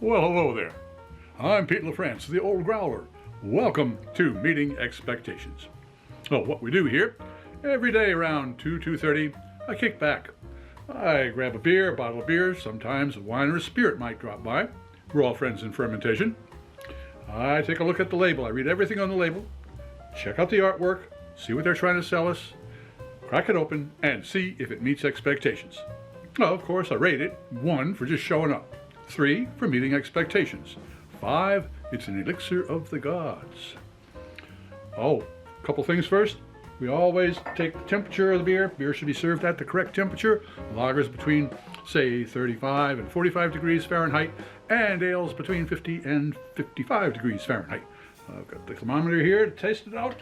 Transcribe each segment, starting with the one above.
Well, hello there. I'm Pete LaFrance, the old Growler. Welcome to Meeting Expectations. Oh, what we do here, every day around 2:30, I kick back. I grab a beer, a bottle of beer, sometimes a wine or a spirit might drop by. We're all friends in fermentation. I take a look at the label. I read everything on the label, check out the artwork, see what they're trying to sell us, crack it open, and see if it meets expectations. Well, of course, I rate it 1 for just showing up, 3 for meeting expectations, 5, it's an elixir of the gods. Oh, a couple things first. We always take the temperature of the beer. Beer should be served at the correct temperature. Lagers between, say, 35 and 45 degrees Fahrenheit, and ales between 50 and 55 degrees Fahrenheit. I've got the thermometer here to taste it out.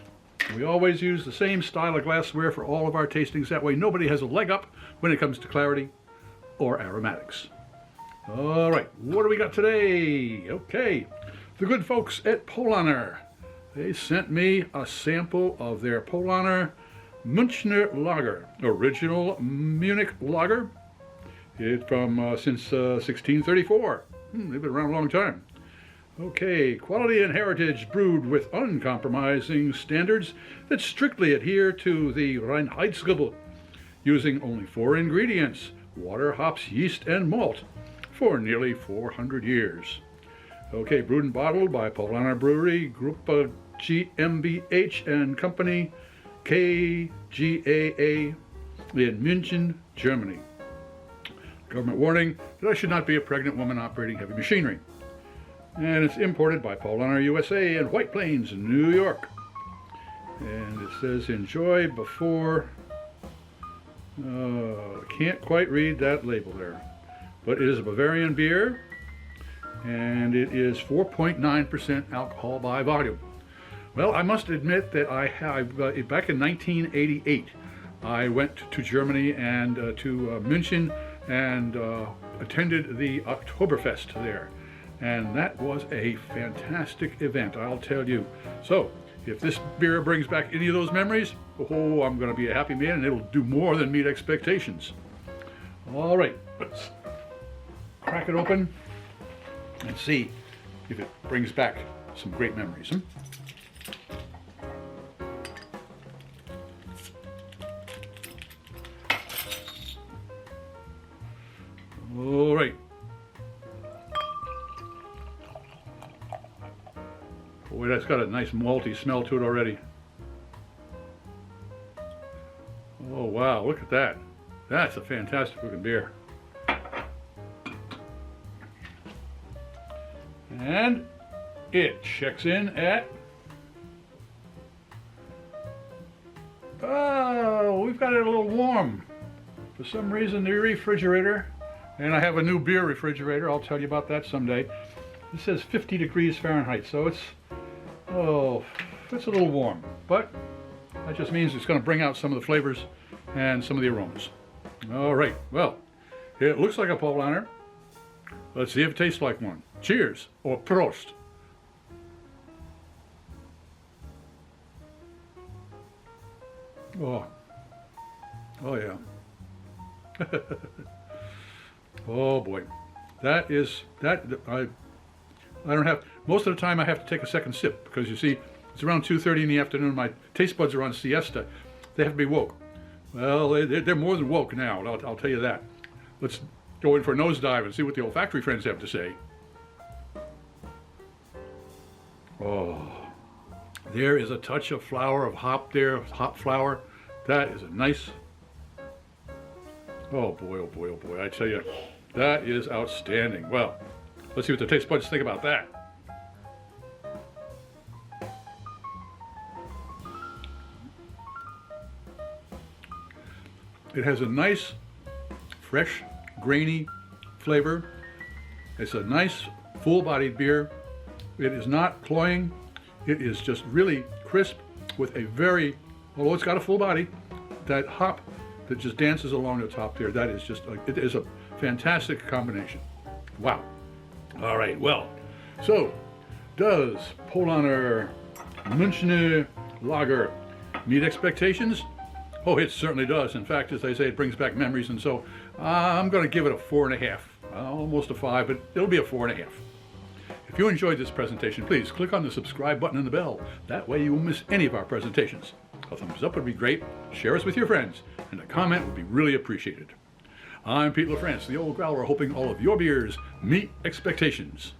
We always use the same style of glassware for all of our tastings. That way nobody has a leg up when it comes to clarity or aromatics. All right, what do we got today? Okay, the good folks at Paulaner. They sent me a sample of their Paulaner Münchner Lager, original Munich Lager. It's from since 1634. They've been around a long time. Okay, quality and heritage brewed with uncompromising standards that strictly adhere to the Reinheitsgebot, using only 4 ingredients: water, hops, yeast, and malt, for nearly 400 years. Okay, brewed and bottled by Paulaner Brewery, Group GmbH and Company, kcal, in München, Germany. Government warning that I should not be a pregnant woman operating heavy machinery. And it's imported by Paulaner USA in White Plains, New York. And it says enjoy before, can't quite read that label there. But it is a Bavarian beer, and it is 4.9% alcohol by volume. Well, I must admit that I have, back in 1988, I went to Germany and to München and attended the Oktoberfest there. And that was a fantastic event, I'll tell you. So, if this beer brings back any of those memories, oh, I'm going to be a happy man, and it'll do more than meet expectations. All right, let's crack it open and see if it brings back some great memories. All right. Boy, that's got a nice malty smell to it already. Oh wow, look at that. That's a fantastic looking beer. And it checks in at, oh, we've got it a little warm. For some reason, the refrigerator, and I have a new beer refrigerator, I'll tell you about that someday. It says 50 degrees Fahrenheit, so it's a little warm, but that just means it's going to bring out some of the flavors and some of the aromas. All right, well, it looks like a Paulaner. Let's see if it tastes like one. Cheers, or Prost. Oh yeah. Oh boy, I don't have, most of the time I have to take a second sip, because you see, it's around 2:30 in the afternoon, my taste buds are on siesta. They have to be woke. Well, they're more than woke now, I'll tell you that. Let's go in for a nosedive and see what the olfactory friends have to say. Oh, there is a touch of flower, of hop there, hop flower. That is a nice, oh boy, oh boy, oh boy, I tell you, that is outstanding. Well, let's see what the taste buds think about that. It has a nice, fresh, grainy flavor. It's a nice, full-bodied beer. It is not cloying. It is just really crisp with a very, although it's got a full body, that hop that just dances along the top there, that is just, it is a fantastic combination. Wow. All right, well, so does Paulaner Münchner Lager meet expectations? Oh, it certainly does. In fact, as I say, it brings back memories, and so I'm going to give it a 4.5. almost a 5, but it'll be a 4.5. If you enjoyed this presentation, please click on the subscribe button and the bell. That way you won't miss any of our presentations. A thumbs up would be great, share us with your friends, and a comment would be really appreciated. I'm Pete LaFrance, the Old Growler, hoping all of your beers meet expectations.